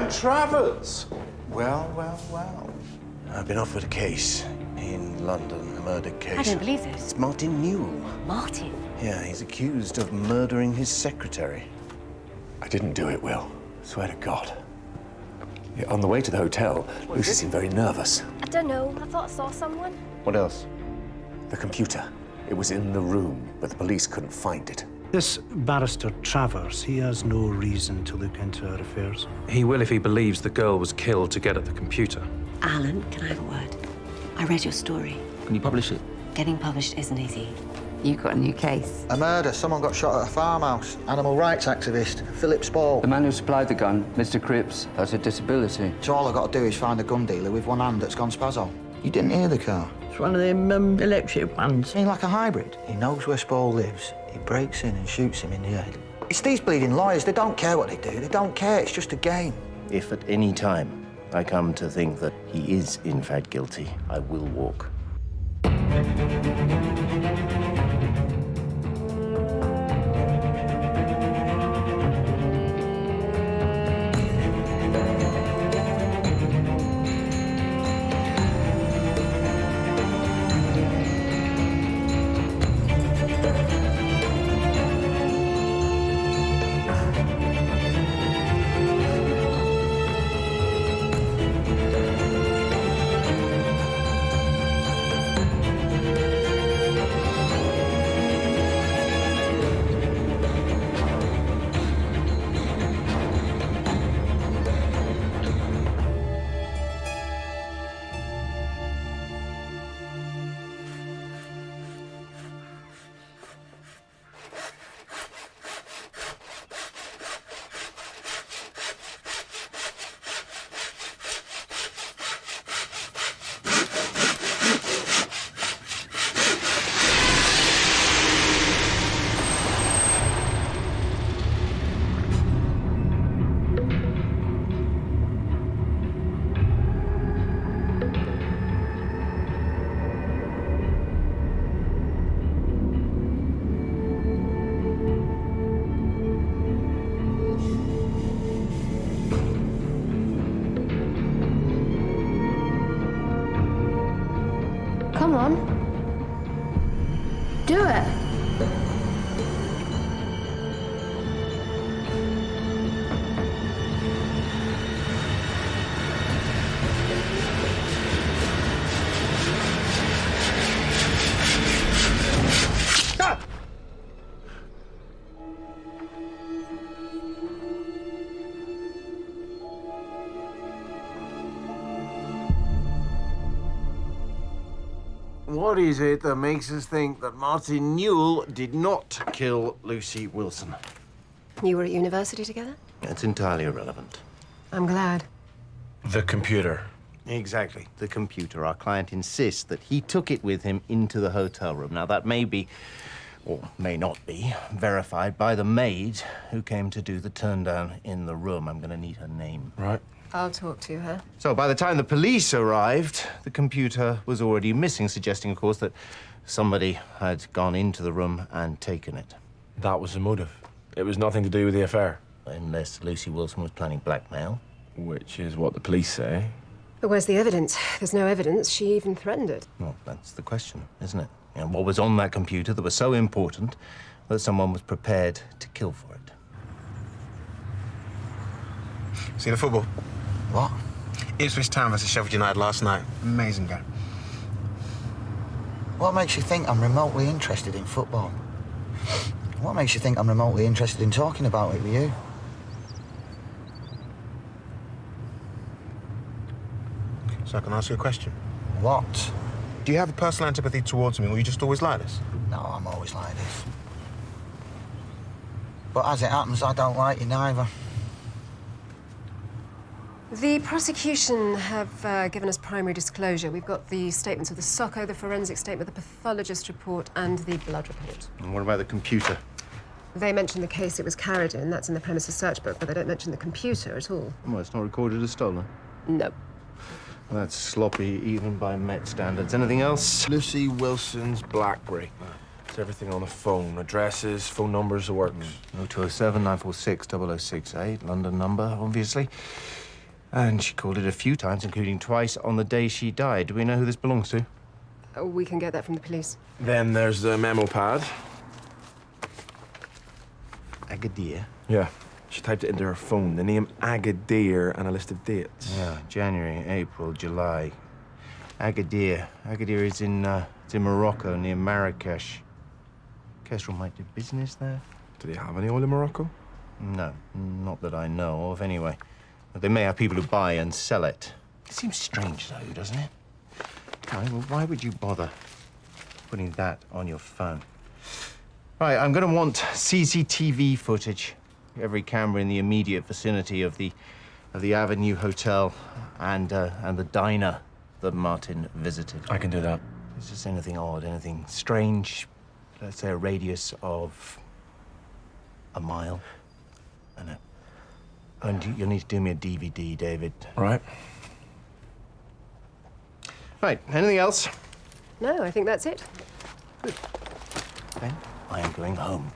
And Travers. Well, well, well. I've been offered a case in London, a murder case. I don't believe this. It's Martin Newell. Martin? Yeah, he's accused of murdering his secretary. I didn't do it, Will. Swear to God. Yeah, on the way to the hotel, Lucy seemed very nervous. I don't know. I thought I saw someone. What else? The computer. It was in the room, but the police couldn't find it. This barrister Travers, he has no reason to look into our affairs. He will if he believes the girl was killed to get at the computer. Alan, can I have a word? I read your story. Can you publish it? Getting published isn't easy. You've got a new case. A murder. Someone got shot at a farmhouse. Animal rights activist, Philip Spall. The man who supplied the gun, Mr. Cripps, has a disability. So all I've got to do is find the gun dealer with one hand that's gone spazzo. You didn't hear the car? It's one of them electric ones. Ain't like a hybrid. He knows where Spall lives. He breaks in and shoots him in the head. It's these bleeding lawyers. They don't care what they do. They don't care. It's just a game. If at any time I come to think that he is in fact guilty, I will walk. Come on. Do it. What is it that makes us think that Martin Newell did not kill Lucy Wilson? You were at university together? It's entirely irrelevant. I'm glad. The computer. Exactly. The computer. Our client insists that he took it with him into the hotel room. Now, that may be, or may not be, verified by the maid who came to do the turndown in the room. I'm going to need her name. Right. I'll talk to her. So by the time the police arrived, the computer was already missing, suggesting, of course, that somebody had gone into the room and taken it. That was the motive. It was nothing to do with the affair. Unless Lucy Wilson was planning blackmail. Which is what the police say. But where's the evidence? There's no evidence she even threatened it. Well, that's the question, isn't it? You know, what was on that computer that was so important that someone was prepared to kill for it? See the football? What? Ipswich Town versus Sheffield United last night. Amazing game. What makes you think I'm remotely interested in football? What makes you think I'm remotely interested in talking about it with you? So I can ask you a question. What? Do you have a personal antipathy towards me, or are you just always like this? No, I'm always like this. But as it happens, I don't like you neither. The prosecution have given us primary disclosure. We've got the statements of the SOCO, the forensic statement, the pathologist report, and the blood report. And what about the computer? They mention the case it was carried in. That's in the premises search book, but they don't mention the computer at all. Well, it's not recorded as stolen. No. That's sloppy, even by Met standards. Anything else? Lucy Wilson's BlackBerry. It's everything on the phone. Addresses, phone numbers, the works. 0207 946 0068, London number, obviously. And she called it a few times, including twice on the day she died. Do we know who this belongs to? We can get that from the police. Then there's the memo pad. Agadir. Yeah. She typed it into her phone. The name Agadir and a list of dates. Yeah, January, April, July. Agadir. Agadir is in Morocco, near Marrakesh. Kestrel might do business there. Do they have any oil in Morocco? No, not that I know of, anyway. But they may have people who buy and sell it. It seems strange, though, doesn't it? Why would you bother putting that on your phone? Right, I'm going to want CCTV footage. Every camera in the immediate vicinity of the Avenue Hotel and the diner that Martin visited. I can do that. Is just anything odd, anything strange? Let's say a radius of a mile. I know. And you'll need to do me a DVD, David. All right. Right, anything else? No, I think that's it. Good. Then I am going home.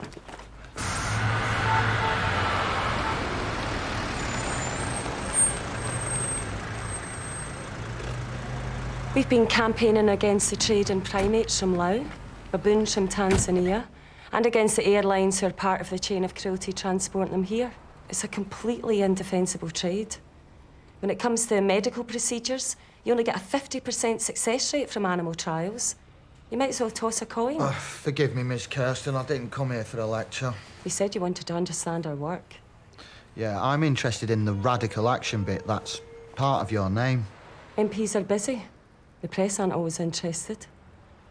We've been campaigning against the trade in primates from Laos, baboons from Tanzania, and against the airlines who are part of the chain of cruelty transporting them here. It's a completely indefensible trade. When it comes to medical procedures, you only get a 50% success rate from animal trials. You might as well toss a coin. Forgive me, Miss Kirsten. I didn't come here for a lecture. You said you wanted to understand our work. Yeah, I'm interested in the radical action bit. That's part of your name. MPs are busy. The press aren't always interested.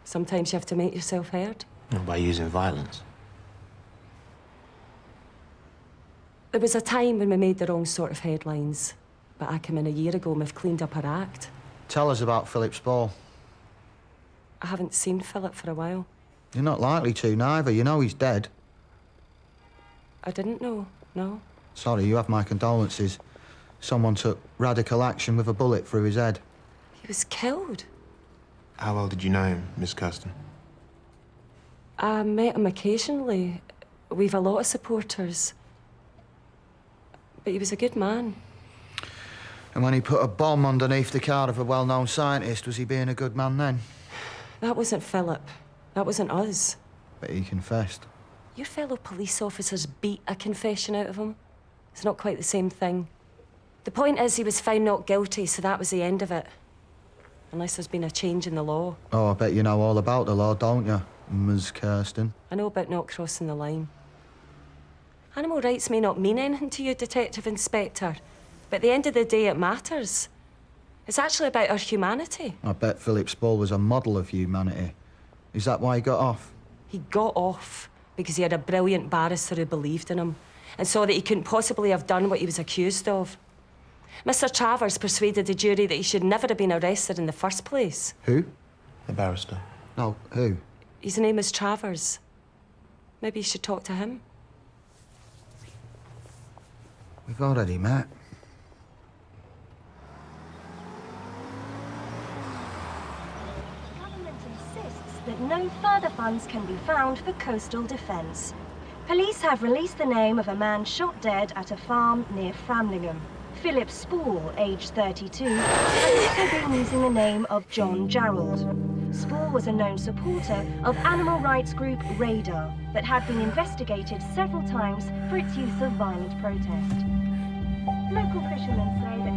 Sometimes you have to make yourself heard. By using violence. There was a time when we made the wrong sort of headlines. But I came in a year ago and we've cleaned up our act. Tell us about Philip Spall. I haven't seen Philip for a while. You're not likely to, neither. You know he's dead. I didn't know, no. Sorry, you have my condolences. Someone took radical action with a bullet through his head. He was killed. How well did you know him, Miss Kirsten? I met him occasionally. We've a lot of supporters. But he was a good man. And when he put a bomb underneath the car of a well-known scientist, was he being a good man then? That wasn't Philip. That wasn't us. But he confessed. Your fellow police officers beat a confession out of him. It's not quite the same thing. The point is he was found not guilty, so that was the end of it. Unless there's been a change in the law. Oh, I bet you know all about the law, don't you, Ms. Kirsten? I know about not crossing the line. Animal rights may not mean anything to you, Detective Inspector, but at the end of the day, it matters. It's actually about our humanity. I bet Philip Spall was a model of humanity. Is that why he got off? He got off because he had a brilliant barrister who believed in him and saw that he couldn't possibly have done what he was accused of. Mr. Travers persuaded the jury that he should never have been arrested in the first place. Who? The barrister. No, who? His name is Travers. Maybe you should talk to him. We've already met. The government insists that no further funds can be found for coastal defence. Police have released the name of a man shot dead at a farm near Framlingham. Philip Spall, aged 32, has also been using the name of John Jarrold. Spall was a known supporter of animal rights group Radar, but had been investigated several times for its use of violent protest. Local fishermen say that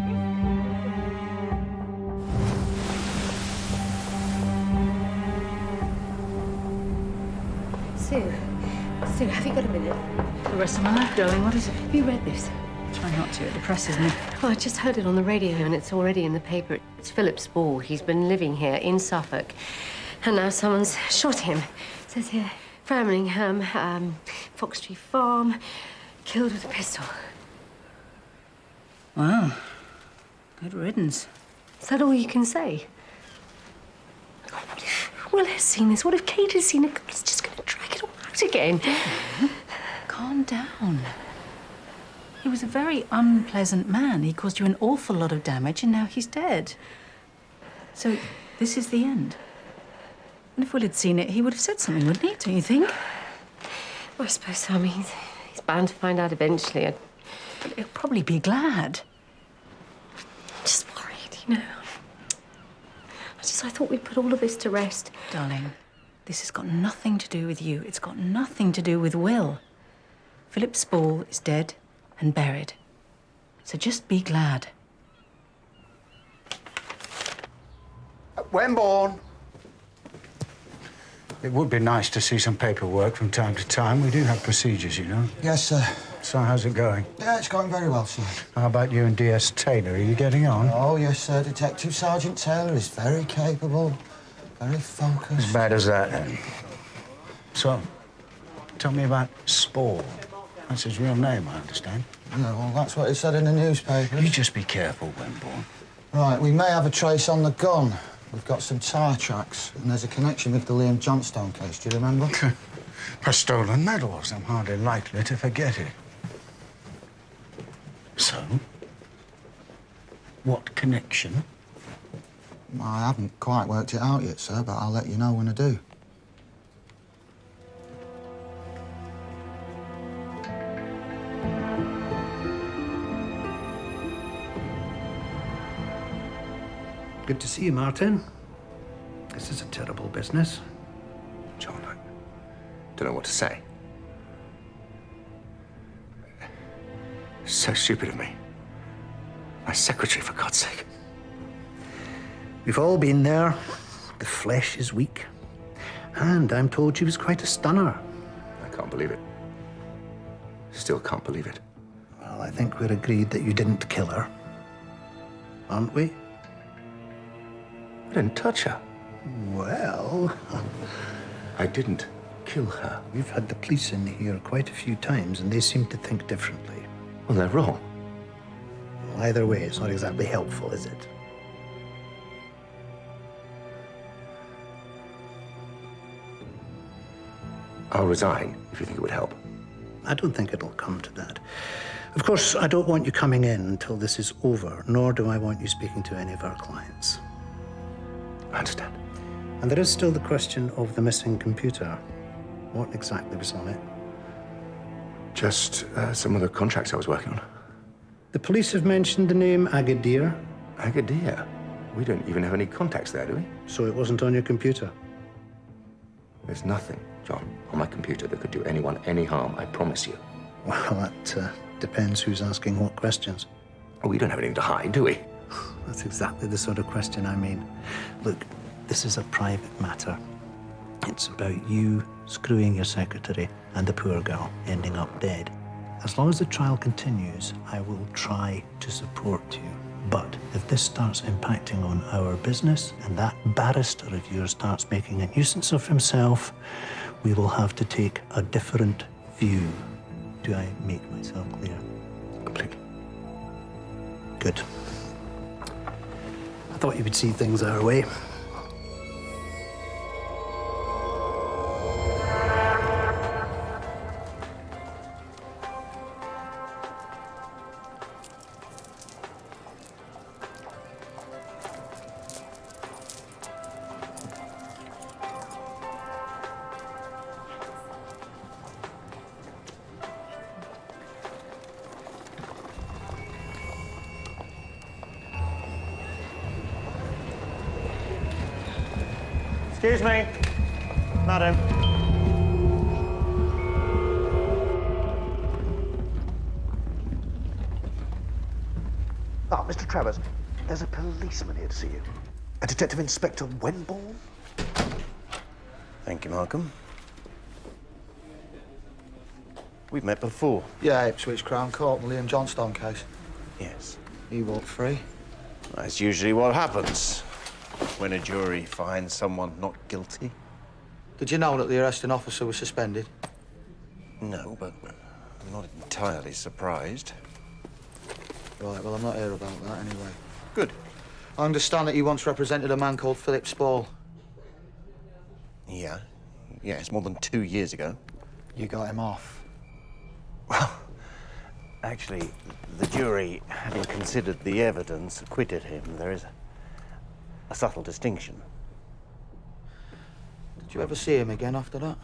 Sue, have you got a minute? The rest of my life, darling. What is it? Have you read this? Try not to. It depresses me. Well, I just heard it on the radio and it's already in the paper. It's Philip Spall. He's been living here in Suffolk. And now someone's shot him. It says here, Framlingham, Fox Tree Farm, killed with a pistol. Wow. Good riddance. Is that all you can say? What if Will has seen this? What if Kate has seen it? He's just going to drag it all out again. Calm down. He was a very unpleasant man. He caused you an awful lot of damage, and now he's dead. So, this is the end. And if Will had seen it, he would have said something, wouldn't he? Don't you think? Well, I suppose so. I mean, he's bound to find out eventually. But he'll probably be glad. I thought we'd put all of this to rest. Darling, this has got nothing to do with you. It's got nothing to do with Will. Philip Spall is dead and buried. So just be glad. Wemborne! It would be nice to see some paperwork from time to time. We do have procedures, you know. Yes, sir. So how's it going? Yeah, it's going very well, sir. How about you and DS Taylor? Are you getting on? Oh, yes, sir. Detective Sergeant Taylor is very capable, very focused. As bad as that, then. So, tell me about Spall. That's his real name, I understand. Yeah, well, that's what it said in the newspaper. You just be careful, Wemborne. Right, we may have a trace on the gun. We've got some tyre tracks, and there's a connection with the Liam Johnstone case. Do you remember? For stolen medals, I'm hardly likely to forget it. So, what connection? I haven't quite worked it out yet, sir, but I'll let you know when I do. Good to see you, Martin. This is a terrible business. John, I don't know what to say. So stupid of me. My secretary, for God's sake. We've all been there. The flesh is weak. And I'm told she was quite a stunner. I can't believe it. Still can't believe it. Well, I think we're agreed that you didn't kill her. Aren't we? I didn't touch her. Well... I didn't kill her. We've had the police in here quite a few times, and they seem to think differently. Well, they're wrong. Well, either way, it's not exactly helpful, is it? I'll resign if you think it would help. I don't think it'll come to that. Of course, I don't want you coming in until this is over, nor do I want you speaking to any of our clients. I understand. And there is still the question of the missing computer. What exactly was on it? Just some of the contracts I was working on. The police have mentioned the name Agadir. Agadir? We don't even have any contacts there, do we? So it wasn't on your computer? There's nothing, John, on my computer that could do anyone any harm, I promise you. Well, that depends who's asking what questions. Oh, we don't have anything to hide, do we? That's exactly the sort of question I mean. Look, this is a private matter. It's about you screwing your secretary and the poor girl ending up dead. As long as the trial continues, I will try to support you. But if this starts impacting on our business and that barrister of yours starts making a nuisance of himself, we will have to take a different view. Do I make myself clear? Completely. Good. I thought you would see things our way. Excuse me, madam. Ah, Mr. Travers, there's a policeman here to see you. A Detective Inspector Wemborne. Thank you, Malcolm. We've met before. Yeah, Ipswich Crown Court, the Liam Johnstone case. Yes. He walked free. That's usually what happens when a jury finds someone not guilty. Did you know that the arresting officer was suspended? No, but I'm not entirely surprised. Right, well, I'm not here about that anyway. Good. I understand that you once represented a man called Philip Spall. Yeah. Yeah, it's more than 2 years ago. You got him off. Well, actually, the jury, having considered the evidence, acquitted him. There is a subtle distinction. Did you ever see him again after that?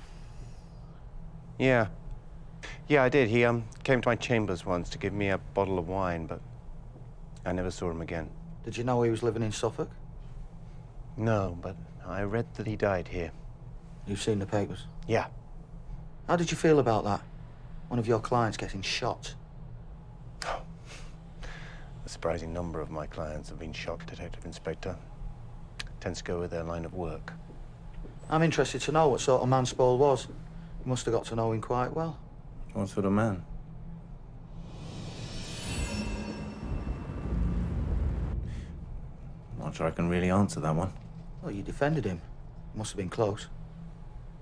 Yeah. Yeah, I did. He came to my chambers once to give me a bottle of wine, but I never saw him again. Did you know he was living in Suffolk? No, but I read that he died here. You've seen the papers? Yeah. How did you feel about that? One of your clients getting shot? A surprising number of my clients have been shot, Detective Inspector. Tends to go with their line of work. I'm interested to know what sort of man Spall was. You must have got to know him quite well. What sort of man? Not sure I can really answer that one. Well, you defended him. Must have been close.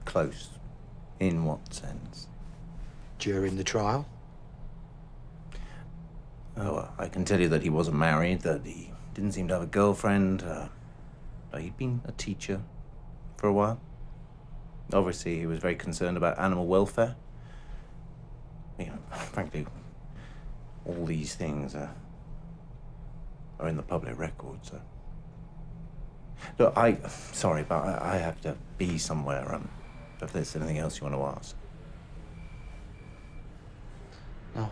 Close? In what sense? During the trial? Oh, I can tell you that he wasn't married, that he didn't seem to have a girlfriend. He'd been a teacher for a while. Obviously, he was very concerned about animal welfare. You know, frankly, all these things are in the public record, so. Look, sorry, but I have to be somewhere. If there's anything else you want to ask. No.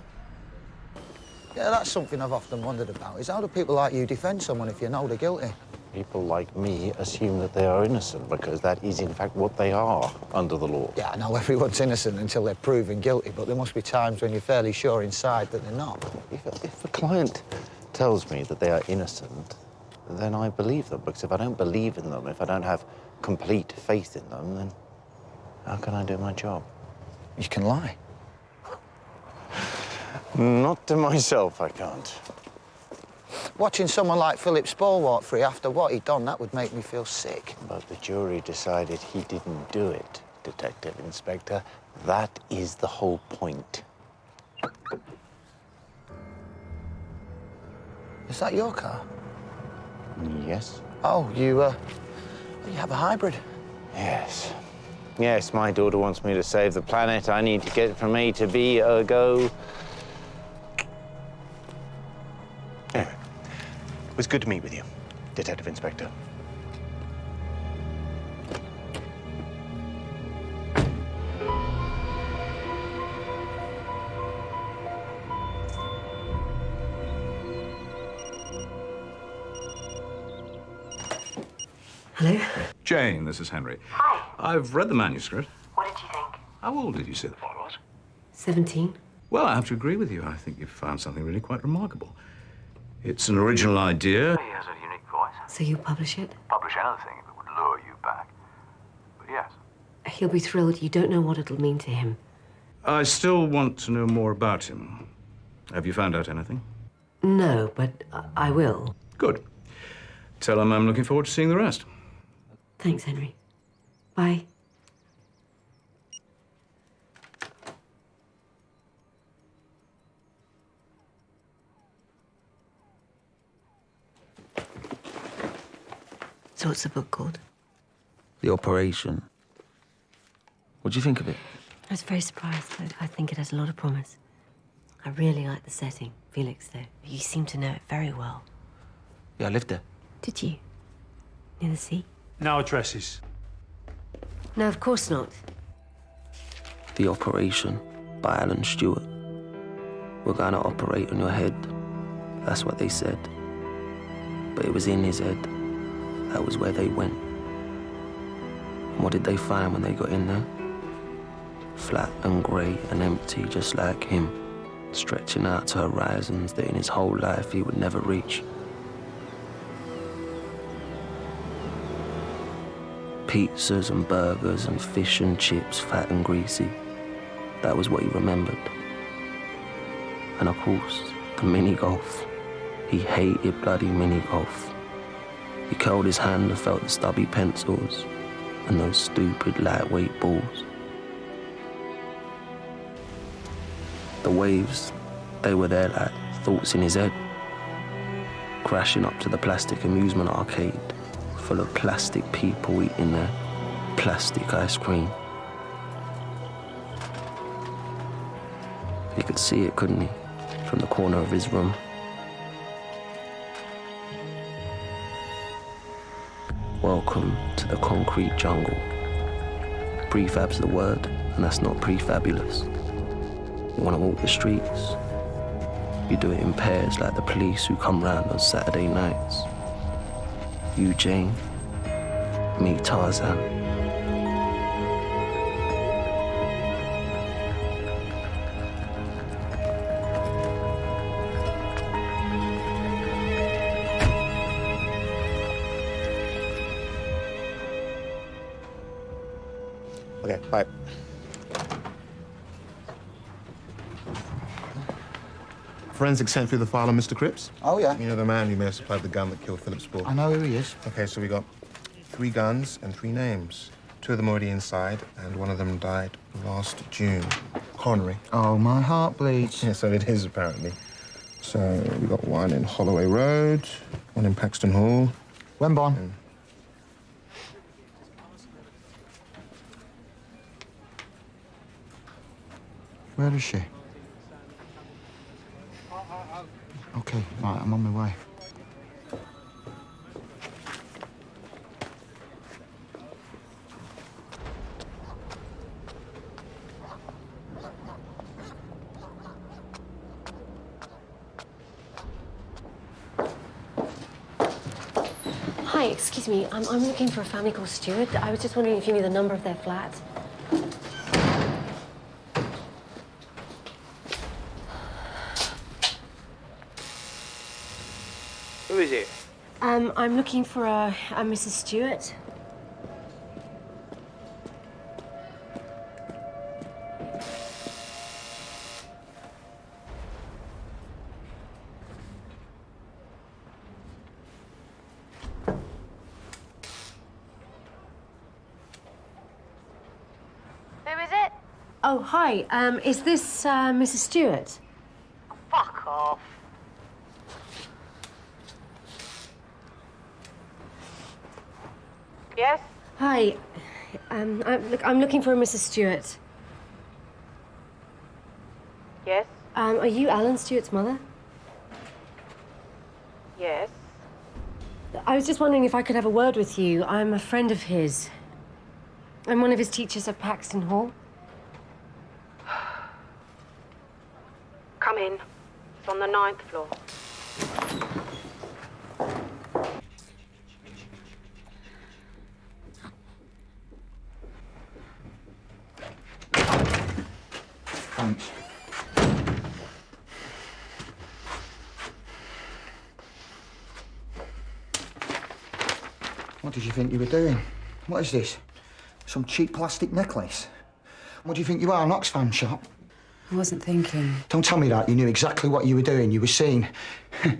Yeah, that's something I've often wondered about, is how do people like you defend someone if you know they're guilty? People like me assume that they are innocent because that is, in fact, what they are under the law. Yeah, I know everyone's innocent until they're proven guilty, but there must be times when you're fairly sure inside that they're not. If a client tells me that they are innocent, then I believe them, because if I don't believe in them, if I don't have complete faith in them, then how can I do my job? You can lie. Not to myself, I can't. Watching someone like Philip Spall walk free after what he'd done, that would make me feel sick. But the jury decided he didn't do it, Detective Inspector. That is the whole point. Is that your car? Yes. Oh, you have a hybrid? Yes. Yes, my daughter wants me to save the planet. I need to get from A to B, ergo. Anyway, it was good to meet with you, Detective Inspector. Hello? Jane, this is Henry. Hi. I've read the manuscript. What did you think? How old did you say the boy was? 17. Well, I have to agree with you. I think you've found something really quite remarkable. It's an original idea. He has a unique voice. So you'll publish it? Publish anything if it would lure you back. But yes. He'll be thrilled. You don't know what it'll mean to him. I still want to know more about him. Have you found out anything? No, but I will. Good. Tell him I'm looking forward to seeing the rest. Thanks, Henry. Bye. So what's the book called? The Operation. What do you think of it? I was very surprised. I think it has a lot of promise. I really like the setting. Felix, though. You seem to know it very well. Yeah, I lived there. Did you? Near the sea? No addresses. No, of course not. The Operation by Alan Stewart. We're going to operate on your head. That's what they said. But it was in his head. That was where they went. And what did they find when they got in there? Flat and grey and empty, just like him. Stretching out to horizons that in his whole life he would never reach. Pizzas and burgers and fish and chips, fat and greasy. That was what he remembered. And of course, the mini-golf. He hated bloody mini-golf. He curled his hand and felt the stubby pencils and those stupid lightweight balls. The waves, they were there like thoughts in his head. Crashing up to the plastic amusement arcade, full of plastic people eating their plastic ice cream. He could see it, couldn't he? From the corner of his room. Welcome to the concrete jungle. Prefab's the word, and that's not prefabulous. You want to walk the streets? You do it in pairs like the police who come round on Saturday nights. You, Jane, Meet Tarzan. Okay, bye. Forensic sent through the file on Mr. Cripps? Oh, yeah. You know, the man who may have supplied the gun that killed Philip Spall. I know who he is. Okay, so we got 3 guns and 3 names. 2 of them already inside, and one of them died last June. Coronary. Oh, my heart bleeds. Yeah, so it is, apparently. So we got one in Holloway Road, one in Paxton Hall. Wenbon. Where is she? Okay, right, I'm on my way. Hi, excuse me. I'm looking for a family called Stewart. I was just wondering if you knew the number of their flat. Who is it? I'm looking for a Mrs. Stewart. Who is it? Oh, hi. Is this Mrs. Stewart? Fuck off. Yes? Hi. I'm looking for a Mrs. Stewart. Yes? Are you Alan Stewart's mother? Yes. I was just wondering if I could have a word with you. I'm a friend of his. I'm one of his teachers at Paxton Hall. Come in. It's on the 9th floor. Thanks. What did you think you were doing? What is this? Some cheap plastic necklace? What do you think you are, an Oxfam shop? I wasn't thinking. Don't tell me that. You knew exactly what you were doing. You were seen. Is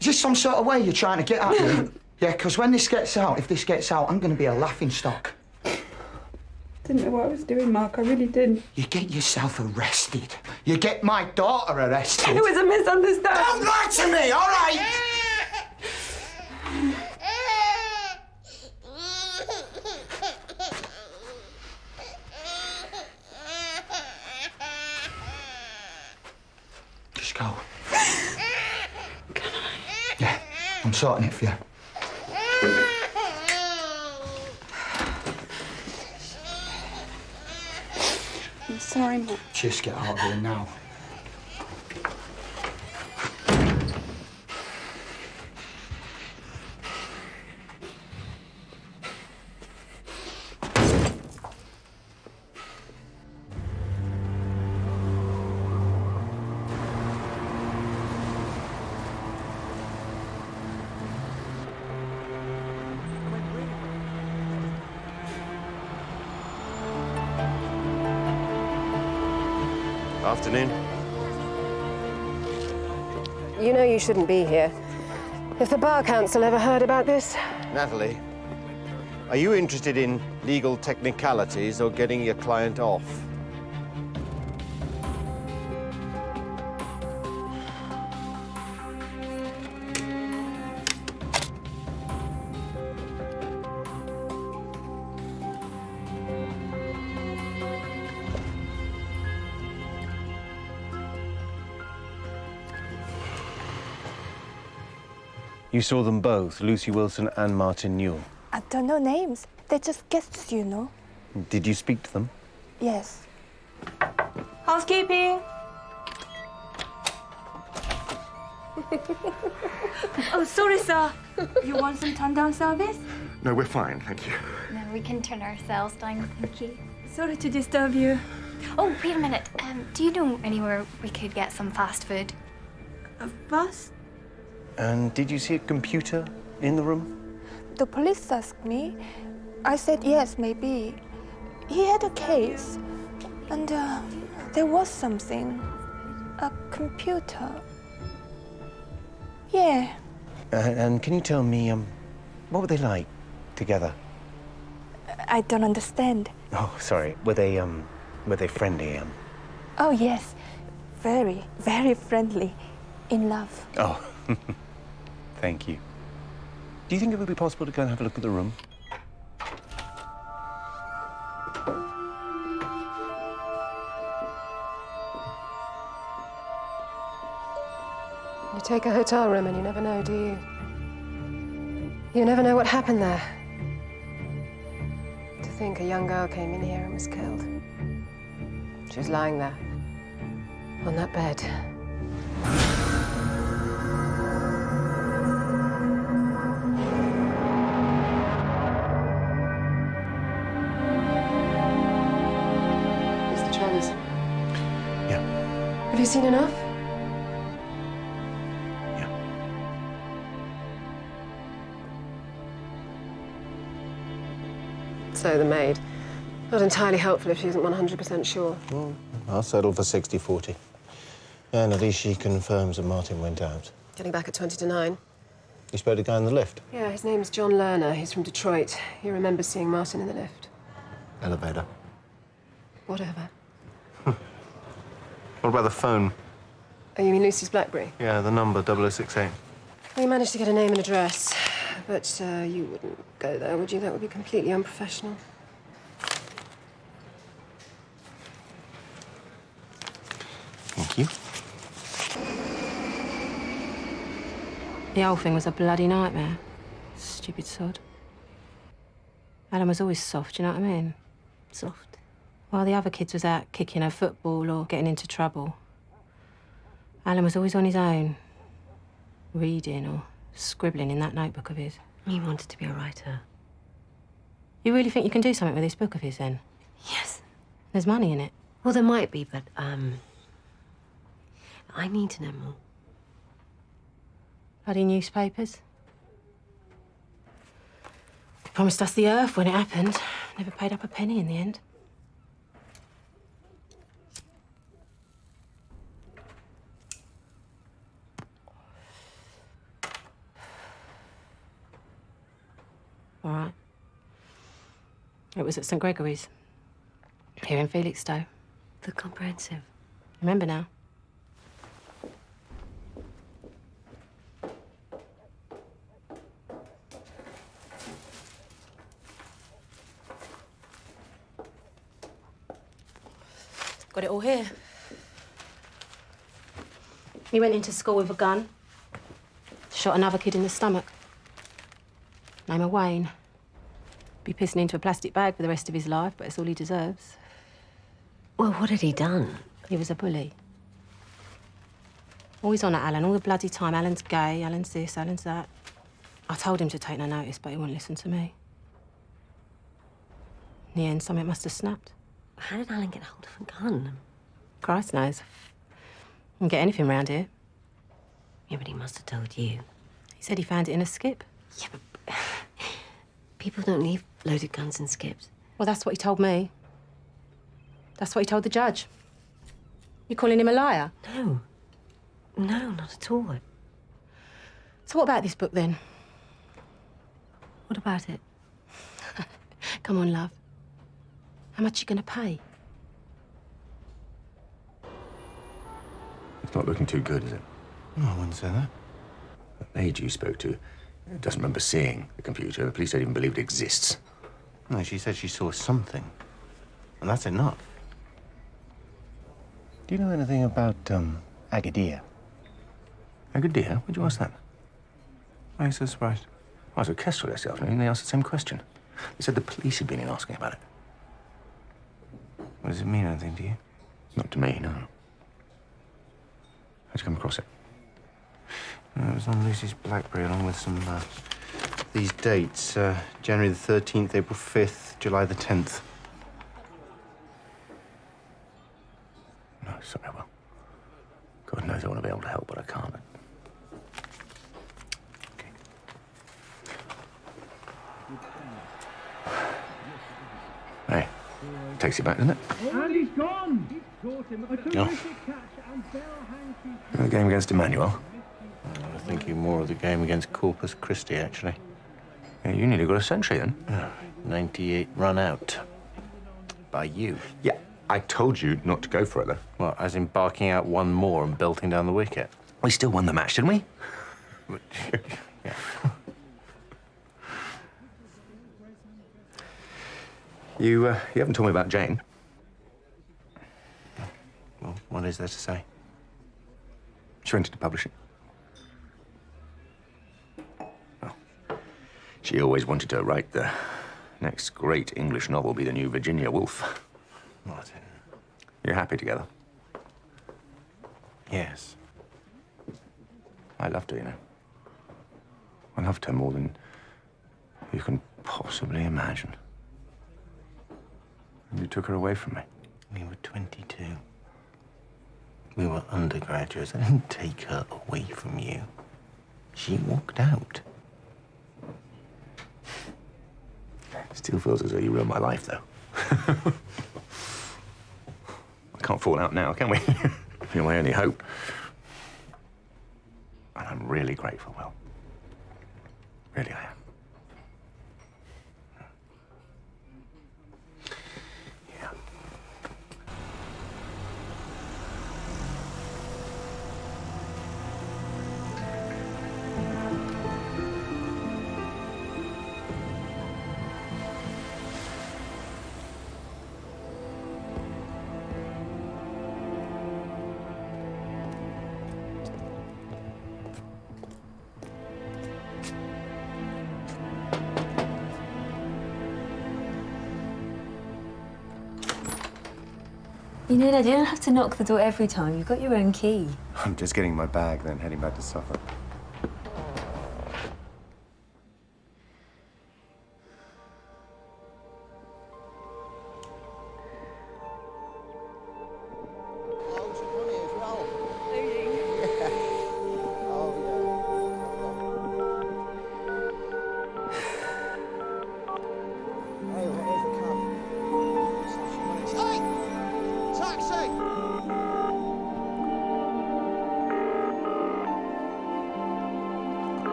this some sort of way you're trying to get at me? Yeah, because when this gets out, if this gets out, I'm going to be a laughing stock. Didn't know what I was doing, Mark. I really didn't. You get yourself arrested. You get my daughter arrested. It was a misunderstanding. Don't lie to me, all right? Just go. Can I? Yeah, I'm sorting it for you. I'm sorry, Mark. Just get out of here now. Afternoon. You know you shouldn't be here. If the Bar Council ever heard about this... Natalie, are you interested in legal technicalities or getting your client off? You saw them both, Lucy Wilson and Martin Newell. I don't know names. They're just guests, you know. Did you speak to them? Yes. Housekeeping. Oh, sorry, sir. You want some turn-down service? No, we're fine, thank you. No, we can turn ourselves down, thank you. Sorry to disturb you. Oh, wait a minute. Do you know anywhere we could get some fast food? Fast? And did you see a computer in the room? The police asked me. I said yes, maybe. He had a case, and there was something. A computer. Yeah. And can you tell me, what were they like together? I don't understand. Oh, sorry. Were they friendly? Oh, yes. Very, very friendly. In love. Oh, thank you. Do you think it would be possible to go and have a look at the room? You take a hotel room and you never know, do you? You never know what happened there. To think a young girl came in here and was killed. She was lying there, on that bed. Mr. Trellis? Yeah. Have you seen enough? So the maid. Not entirely helpful if she isn't 100% sure. Well, I'll settle for 60-40. And at least she confirms that Martin went out. Getting back at 20 to 9. You spoke to the guy in the lift? Yeah, his name's John Lerner. He's from Detroit. He remembers seeing Martin in the lift. Elevator. Whatever. What about the phone? Oh, you mean Lucy's BlackBerry? Yeah, the number 0068. We managed to get a name and address. But you wouldn't go there, would you? That would be completely unprofessional. Thank you. The whole thing was a bloody nightmare. Stupid sod. Alan was always soft, you know what I mean? Soft. While the other kids was out kicking a football or getting into trouble, Alan was always on his own, reading or scribbling in that notebook of his. He wanted to be a writer. You really think you can do something with this book of his, then? Yes. There's money in it. Well, there might be, but, I need to know more. Bloody newspapers. They promised us the earth when it happened. Never paid up a penny in the end. All right. It was at St. Gregory's, here in Felixstowe. The Comprehensive. Remember now? Got it all here. He went into school with a gun, shot another kid in the stomach. Name of Wayne. Be pissing into a plastic bag for the rest of his life, but it's all he deserves. Well, what had he done? He was a bully. Always on at Alan, all the bloody time. Alan's gay, Alan's this, Alan's that. I told him to take no notice, but he wouldn't listen to me. In the end, something must have snapped. How did Alan get hold of a gun? Christ knows. Can get anything round here. Yeah, but he must have told you. He said he found it in a skip. Yeah, but people don't leave loaded guns in skips. Well, that's what he told me. That's what he told the judge. You calling him a liar? No. No, not at all. So what about this book, then? What about it? Come on, love. How much are you going to pay? It's not looking too good, is it? No, I wouldn't say that. The maid you spoke to doesn't remember seeing the computer. The police don't even believe it exists. No, she said she saw something. And that's enough. Do you know anything about, Agadir? Agadir? Why'd you ask that? Why are you so surprised? I was at Kestrel this afternoon, and they asked the same question. They said the police had been in asking about it. What does it mean, anything to you? Not to me, no. How'd you come across it? It was on Lucy's BlackBerry along with some these dates. January the 13th, April 5th, July the 10th. No, sorry, Will. God knows I want to be able to help, but I can't. Hey, takes you back, doesn't it? And he's gone! He's caught him. A terrific catch, and Bell hangs The game against Emmanuel. I was thinking more of the game against Corpus Christi, actually. Yeah, you nearly got a century then. 98 run out. By you. Yeah, I told you not to go for it, though. Well, as in barking out one more and belting down the wicket. We still won the match, didn't we? Yeah. You haven't told me about Jane. Well, what is there to say? She went into publishing. Well, she always wanted to write the next great English novel, be the new Virginia Woolf. Martin. You're happy together? Yes. I loved her, you know. I loved her more than you can possibly imagine. You took her away from me. We were 22. We were undergraduates. I didn't take her away from you. She walked out. Still feels as though you ruined my life, though. I can't fall out now, can we? You're my only hope. And I'm really grateful, Will. Really, I am. You know, you don't have to knock the door every time. You've got your own key. I'm just getting my bag, then heading back to Suffolk.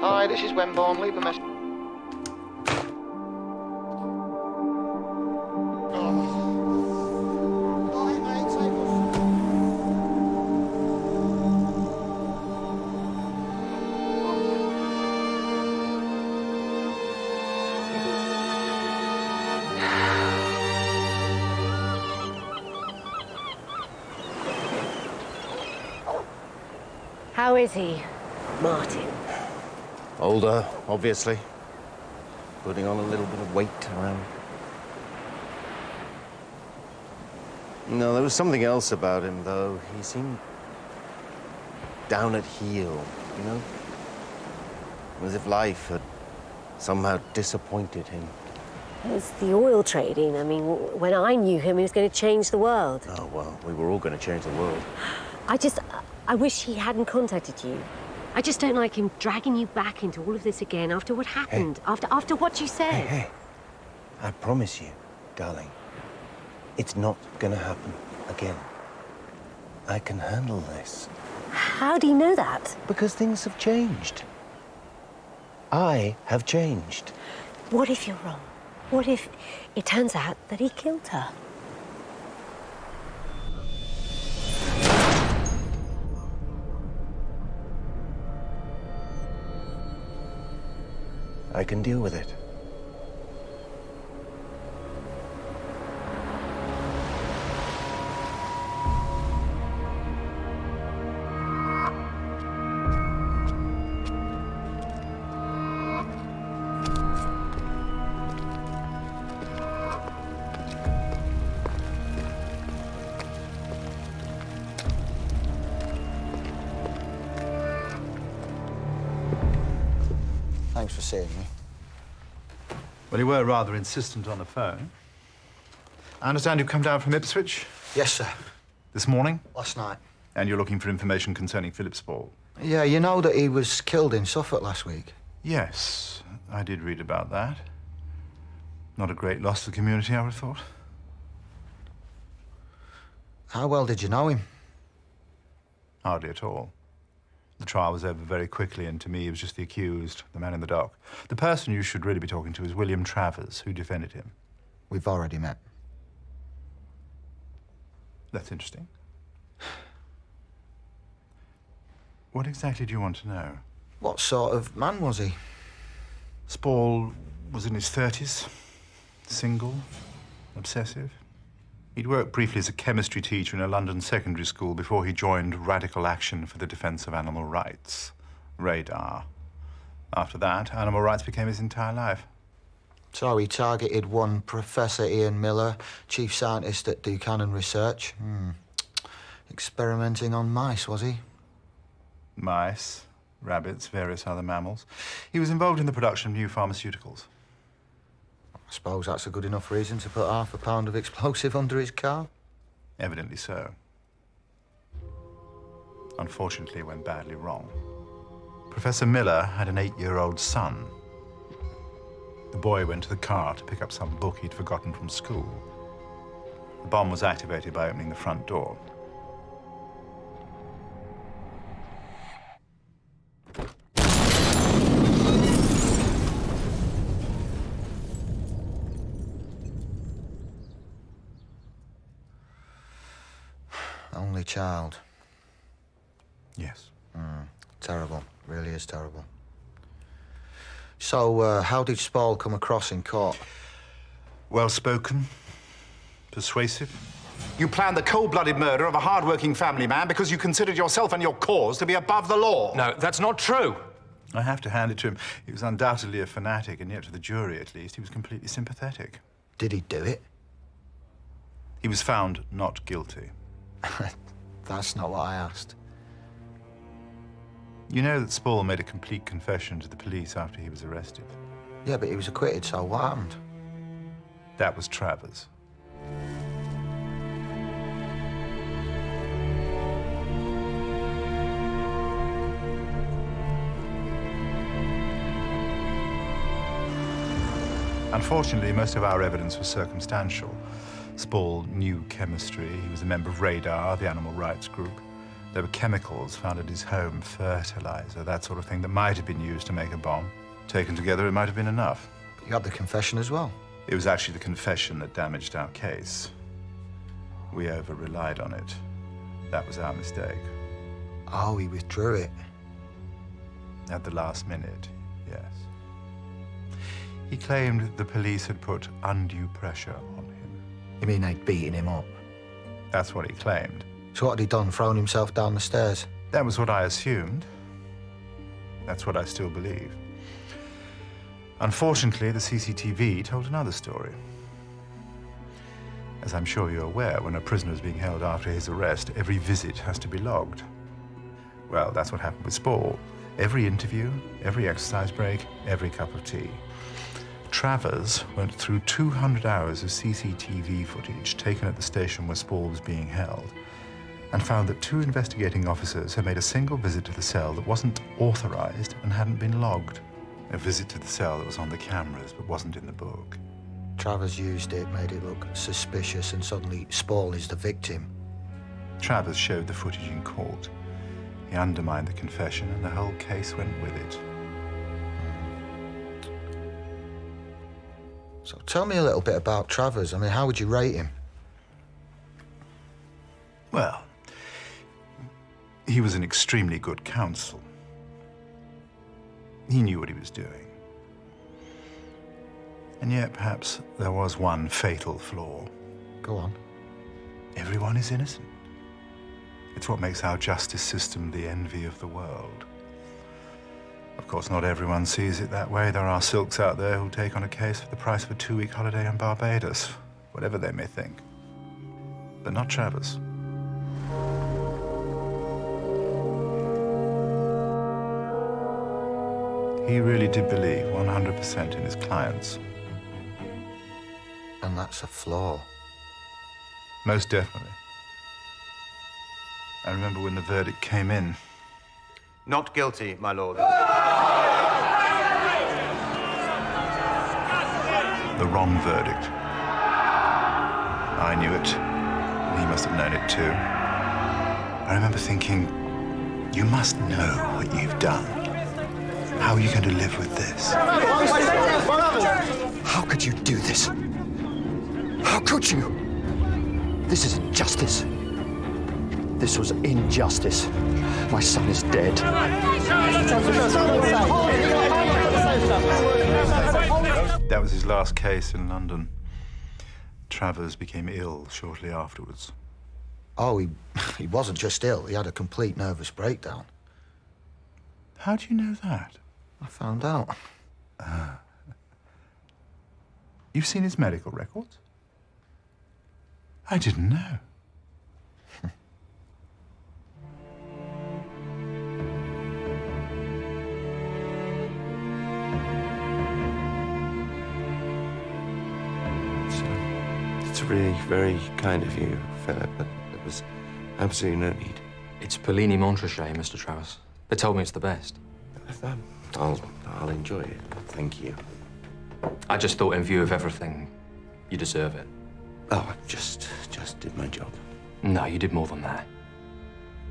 Hi, this is Wemborne. Leave a message. How is he, Martin? Older, obviously. Putting on a little bit of weight around. No, there was something else about him, though. He seemed down at heel, you know? As if life had somehow disappointed him. It's the oil trading. I mean, when I knew him, he was going to change the world. Oh, well, we were all going to change the world. I wish he hadn't contacted you. I just don't like him dragging you back into all of this again after what happened, after what you said. Hey, I promise you, darling, it's not gonna happen again. I can handle this. How do you know that? Because things have changed. I have changed. What if you're wrong? What if it turns out that he killed her? I can deal with it. Thanks for seeing me. Well, you were rather insistent on the phone. I understand you've come down from Ipswich? Yes, sir. This morning? Last night. And you're looking for information concerning Philip Spall? Yeah, you know that he was killed in Suffolk last week? Yes, I did read about that. Not a great loss to the community, I would have thought. How well did you know him? Hardly at all. The trial was over very quickly, and to me, he was just the accused, the man in the dock. The person you should really be talking to is William Travers, who defended him. We've already met. That's interesting. What exactly do you want to know? What sort of man was he? Spall was in his 30s, single, obsessive. He'd worked briefly as a chemistry teacher in a London secondary school before he joined Radical Action for the Defence of Animal Rights, RADAR. After that, animal rights became his entire life. So he targeted one Professor Ian Miller, chief scientist at Buchanan Research. Experimenting on mice, was he? Mice, rabbits, various other mammals. He was involved in the production of new pharmaceuticals. I suppose that's a good enough reason to put £5 a pound of explosive under his car? Evidently so. Unfortunately, it went badly wrong. Professor Miller had an 8-year-old son. The boy went to the car to pick up some book he'd forgotten from school. The bomb was activated by opening the front door. Only child. Yes. Terrible. Really is terrible. So, how did Spall come across in court? Well-spoken, persuasive. You planned the cold-blooded murder of a hard-working family man because you considered yourself and your cause to be above the law. No, that's not true. I have to hand it to him. He was undoubtedly a fanatic, and yet to the jury, at least, he was completely sympathetic. Did he do it? He was found not guilty. That's not what I asked. You know that Spall made a complete confession to the police after he was arrested. Yeah, but he was acquitted, so what happened? That was Travers. Unfortunately, most of our evidence was circumstantial. Spall knew chemistry. He was a member of RADAR, the animal rights group. There were chemicals found at his home, fertilizer, that sort of thing that might have been used to make a bomb. Taken together, it might have been enough. You had the confession as well? It was actually the confession that damaged our case. We over-relied on it. That was our mistake. Oh, he withdrew it? At the last minute, yes. He claimed the police had put undue pressure on him. You mean they'd beaten him up? That's what he claimed. So what had he done, thrown himself down the stairs? That was what I assumed. That's what I still believe. Unfortunately, the CCTV told another story. As I'm sure you're aware, when a prisoner is being held after his arrest, every visit has to be logged. Well, that's what happened with Spall. Every interview, every exercise break, every cup of tea. Travers went through 200 hours of CCTV footage taken at the station where Spall was being held and found that 2 investigating officers had made a single visit to the cell that wasn't authorized and hadn't been logged. A visit to the cell that was on the cameras but wasn't in the book. Travers used it, made it look suspicious, and suddenly Spall is the victim. Travers showed the footage in court. He undermined the confession and the whole case went with it. So tell me a little bit about Travers. I mean, how would you rate him? Well, he was an extremely good counsel. He knew what he was doing. And yet, perhaps there was one fatal flaw. Go on. Everyone is innocent. It's what makes our justice system the envy of the world. Of course, not everyone sees it that way. There are silks out there who'll take on a case for the price of a 2-week holiday in Barbados, whatever they may think. But not Travers. He really did believe 100% in his clients. And that's a flaw. Most definitely. I remember when the verdict came in. Not guilty, my lord. The wrong verdict. I knew it. He must have known it too. I remember thinking, you must know what you've done. How are you going to live with this? How could you do this? How could you? This is injustice. This was injustice. My son is dead. That was his last case in London. Travers became ill shortly afterwards. Oh, he wasn't just ill. He had a complete nervous breakdown. How do you know that? I found out. You've seen his medical records? I didn't know. It's really very kind of you, Philip, but there was absolutely no need. It's Pellini Montrachet, Mr. Travers. They told me it's the best. I'll enjoy it. Thank you. I just thought, in view of everything, you deserve it. Oh, I just did my job. No, you did more than that.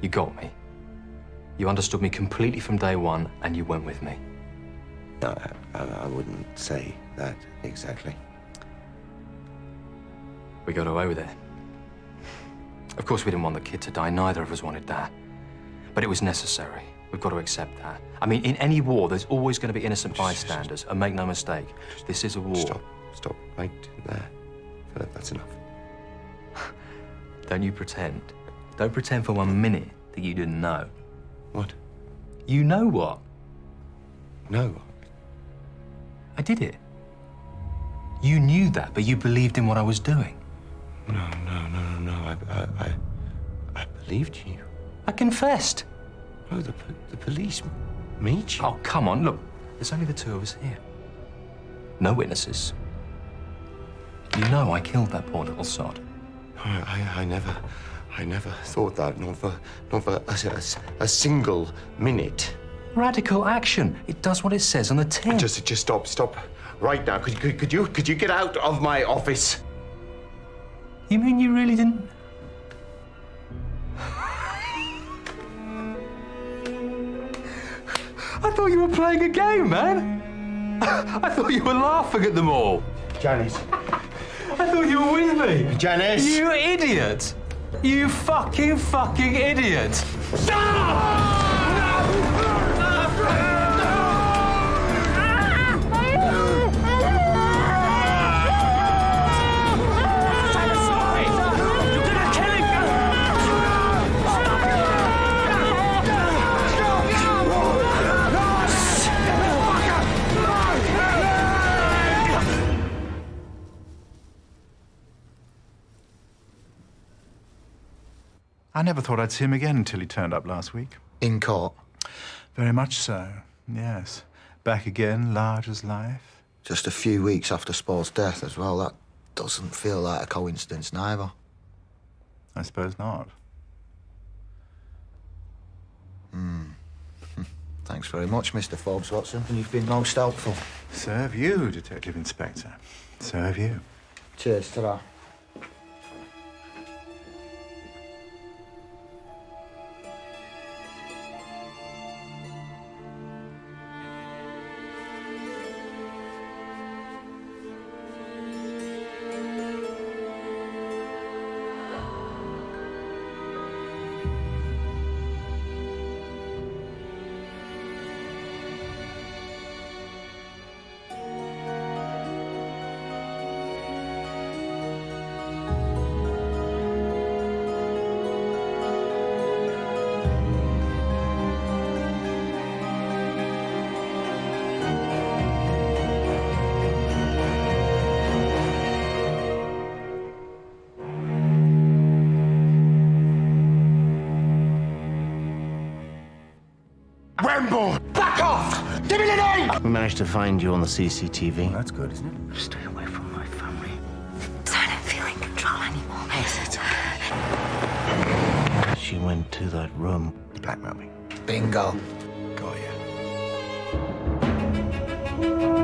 You got me. You understood me completely from day one, and you went with me. No, I wouldn't say that exactly. We got away with it. Of course, we didn't want the kid to die. Neither of us wanted that. But it was necessary. We've got to accept that. I mean, in any war, there's always going to be innocent bystanders. And make no mistake, this is a war. Stop right there. Philip, that's enough. Don't you pretend. Don't pretend for 1 minute that you didn't know. What? You know what? No. I did it. You knew that, but you believed in what I was doing. No. I believed you. I confessed. Oh, the police made you. Oh, come on, look. There's only the two of us here. No witnesses. You know I killed that poor little sod. I never thought that, not for a single minute. Radical action. It does what it says on the tin. Just stop right now. Could you get out of my office? You mean you really didn't? I thought you were playing a game, man. I thought you were laughing at them all. Janice. I thought you were with me. Janice. You idiot. You fucking idiot. Stop! I never thought I'd see him again until he turned up last week. In court? Very much so, yes. Back again, large as life. Just a few weeks after Sport's death as well. That doesn't feel like a coincidence, neither. I suppose not. Thanks very much, Mr. Forbes Watson. You've been most helpful. So have you, Detective Inspector. So have you. Cheers, ta-ra. We managed to find you on the CCTV. That's good, isn't it? Stay away from my family. I don't feel in control anymore. She went to that room. You blackmailed me. Bingo. Got you.